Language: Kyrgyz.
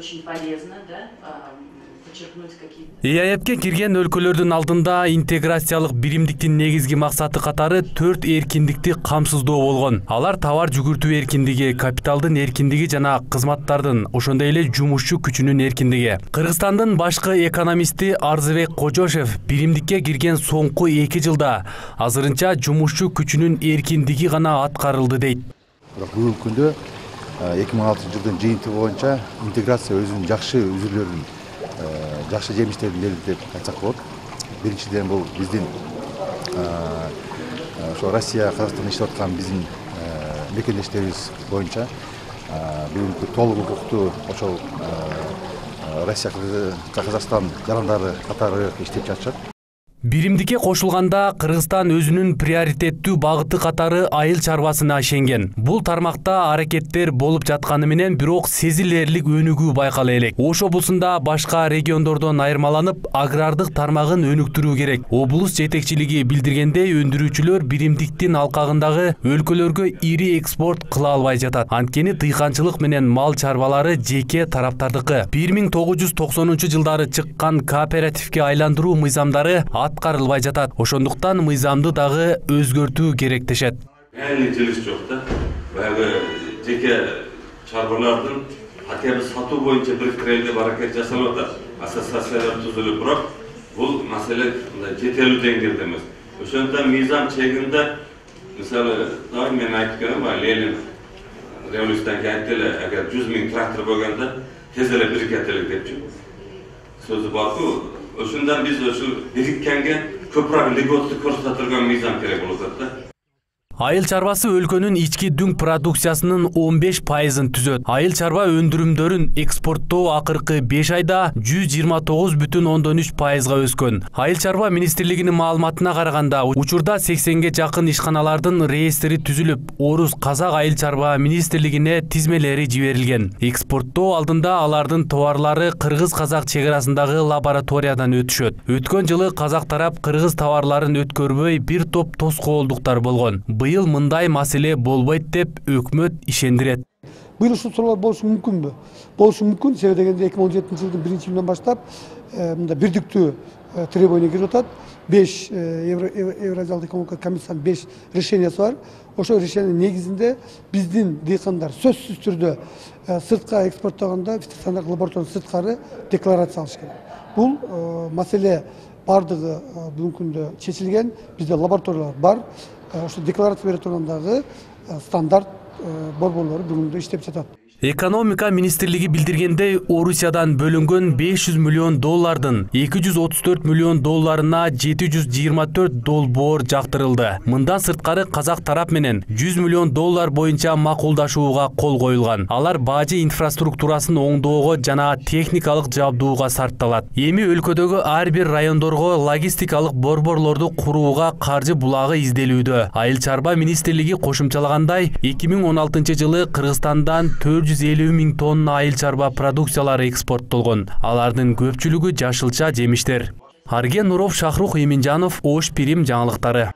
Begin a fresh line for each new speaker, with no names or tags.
очень полезно, да, подчеркнуть какие-то.
ЕАЭПке кирген өлкөлөрдүн алдында интеграциялык биримдиктин негизги максаты катары 4 эркиндикти камсыздоо болгон. Алар товар жүгүртүү эркиндиги, капиталдын эркиндиги жана кызматтардын, ошондой эле жумушчу күчүнүн эркиндиги. Кыргызстандын башкы экономисти Арзыбек Кожошев биримдикке кирген соңку 2 жылда азырынча жумушчу күчүнүн эркиндиги гана аткарылды дейт.
Бүгүнкү күндө 2006 жылдын жыйынтыгы боюнча интеграция өзүнүн жакшы үзүрлөрүн, жакшы жемиштерин берди деп айтсак болот. Биринчиден бул биздин ошо Россия, Казакстанда иштеп аткан биздин мекендештерибиз боюнча бүгүнкү толук укуктуу ошол Россия, Казакстан жарандары катары иштеп жатышат.
Биримдикке кошулганда Кыргызстан өзүнүн приоритеттүү багыты катары айыл чарбасына ишенген. Бул тармакта аракеттер болуп жатканы менен бирок сезилерлик өнүгүү байкала элек. Ош облусунда башка региондордон айырмаланып, агрардык тармагын өнүктүрүү керек. Облус жетекчилиги билдиргендей, өндүрүүчүлөр биримдиктин алкагындагы өлкөлөргө ири экспорт кыла албай жатат. Анткени дыйканчылык менен мал чарбалары жеке тараптардыкы. 1990-жылдары чыккан кооперативге айландыруу мыйзамдары аткарылбай жатат. Ошондуктан мыйзамды дагы өзгөртүү керек дешет.
Жылыш жок да. Баягы жеке чарбалардын хотя бы сатуу боюнча бириктирели деп аракет жасалып атат. Ассоциациялар түзүлүп, бирок бул маселе жетерлүү деңгээлде эмес. Ошондон мыйзам чегинде, мисалы, мен айтып келем, Ленин революциядан кийин эле агар 100 000 трактор болгондо тез эле бирикетелик депчү. Сөзү барбы? Ошондан биз ошол бириккенге көпүрөөк льготты көрсөтө турган мыйзам керек болуп атат да.
Айыл чарбасы өлкөнүн ички дүң продукциясынын 15%-ын түзөт. Айыл чарба өндүрүмдөрүн экспорттоо акыркы 5 айда 129,3%-га өскөн. Айыл чарба министрлигинин маалыматына караганда, учурда 80ге жакын ишканалардын реестри түзүлүп, орус казак айыл чарба министрлигине тизмелери жиберилген. Экспорттоо алдында алардын товарлары кыргыз-казак чек арасындагы лабораториядан өтүшөт. Өткөн жылы казак тарап кыргыз товарларын өткөрбөй бир топ тоскоолдуктар болгон. Быйыл мындай маселе болбойт деп өкмөт ишендирет.
Быйыл ушул суроолор болушу мүмкүнбү? Болушу мүмкүн, себеби дегенде 2017 жылдын 1-июндан баштап мында бирдиктүү требование кирип атат. 5 Евразиялык экономикалык комиссиянын 5 решениясы бар. Ошол решение негизинде биздин дыйкандар сөзсүз түрдө сыртка экспорттогондо ветеринардык лабораториянын сырткары декларация алыш керек. Бул маселе бардыгы бүгүнкү күндө чечилген. Бизде лабораториялар бар. Ошо декларация бере тургандагы стандарт борборлору бүгүндө иштеп жатат.
Экономика министрлиги билдиргендей, Орусиядан бөлүнгөн $500 миллион 234 миллион долларына 724 долбоор жактырылды. Мындан сырткары казак тарап менен $100 миллион боюнча макулдашууга кол коюлган. Алар бажы инфраструктурасын оңдоого жана техникалык жабдууга сарпталат. Эми өлкөдөгү ар бир райондорго логистикалык борборлорду курууга каржы булагы изделүүдө. Айыл чарба министрлиги кошумчалагандай, 2016 жылы Кыргызстандан 450 000 тонна айыл чарба продукциялары экспорттолгон. Алардын көпчүлүгү жашылча жемиштер. Арген Нуров, Шахрух Эминжанов, Ош Пирим жаңылыктары.